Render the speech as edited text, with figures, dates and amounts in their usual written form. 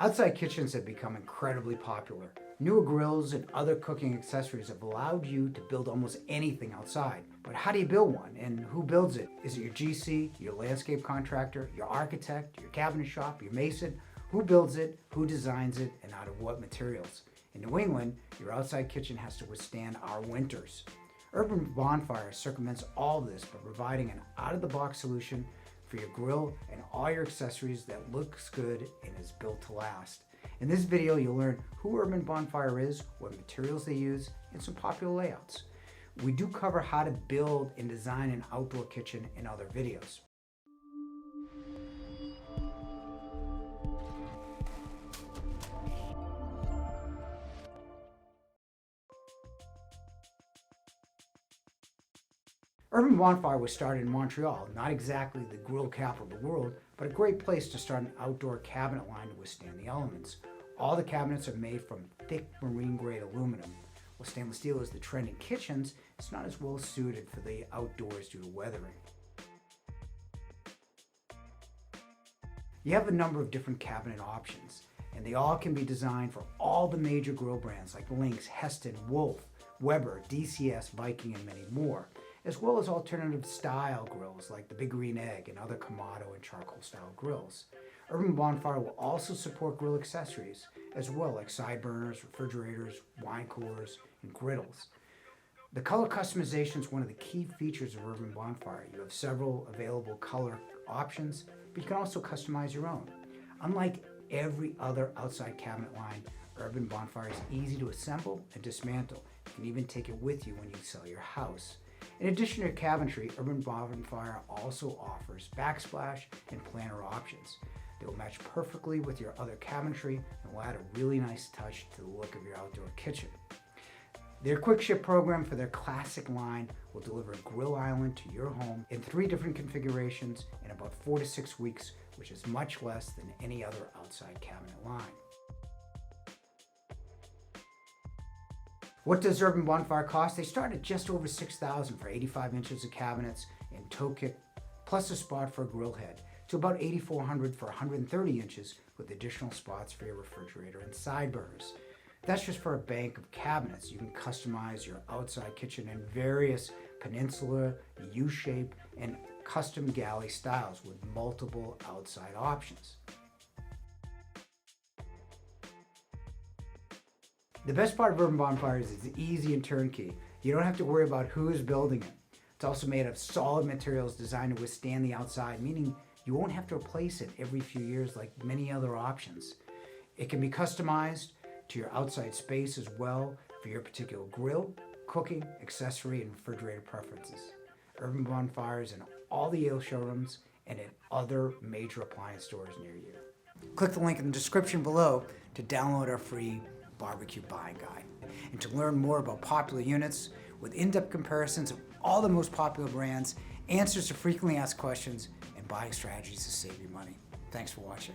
Outside kitchens have become incredibly popular. Newer grills and other cooking accessories have allowed you to build almost anything outside. But how do you build one, and who builds it? Is it your GC, your landscape contractor, your architect, your cabinet shop, your mason? Who builds it, who designs it, and out of what materials? In New England, your outside kitchen has to withstand our winters. Urban Bonfire circumvents all this by providing an out-of-the-box solution for your grill and all your accessories that looks good and is built to last. In this video, you'll learn who Urban Bonfire is, what materials they use, and some popular layouts. We do cover how to build and design an outdoor kitchen in other videos. Urban Bonfire was started in Montreal, not exactly the grill capital of the world, but a great place to start an outdoor cabinet line to withstand the elements. All the cabinets are made from thick marine grade aluminum. While stainless steel is the trend in kitchens, it's not as well suited for the outdoors due to weathering. You have a number of different cabinet options, and they all can be designed for all the major grill brands like Lynx, Hestan, Wolf, Weber, DCS, Viking, and many more, as well as alternative style grills like the Big Green Egg and other Kamado and charcoal style grills. Urban Bonfire will also support grill accessories as well, like side burners, refrigerators, wine coolers, and griddles. The color customization is one of the key features of Urban Bonfire. You have several available color options, but you can also customize your own. Unlike every other outside cabinet line, Urban Bonfire is easy to assemble and dismantle. You can even take it with you when you sell your house. In addition to cabinetry, Urban Bonfire also offers backsplash and planter options. They will match perfectly with your other cabinetry and will add a really nice touch to the look of your outdoor kitchen. Their quick ship program for their classic line will deliver a grill island to your home in 3 different configurations in about 4 to 6 weeks, which is much less than any other outside cabinet line. What does Urban Bonfire cost? They start at just over $6,000 for 85 inches of cabinets and toe kit, plus a spot for a grill head, to about $8,400 for 130 inches with additional spots for your refrigerator and side burners. That's just for a bank of cabinets. You can customize your outside kitchen in various peninsula, U-shape, and custom galley styles with multiple outside options. The best part of Urban Bonfire is it's easy and turnkey. You don't have to worry about who is building it. It's also made of solid materials designed to withstand the outside, meaning you won't have to replace it every few years like many other options. It can be customized to your outside space as well for your particular grill, cooking, accessory, and refrigerator preferences. Urban Bonfire is in all the Yale showrooms and in other major appliance stores near you. Click the link in the description below to download our free barbecue buying guide and to learn more about popular units with in-depth comparisons of all the most popular brands, answers to frequently asked questions, and buying strategies to save you money. Thanks for watching.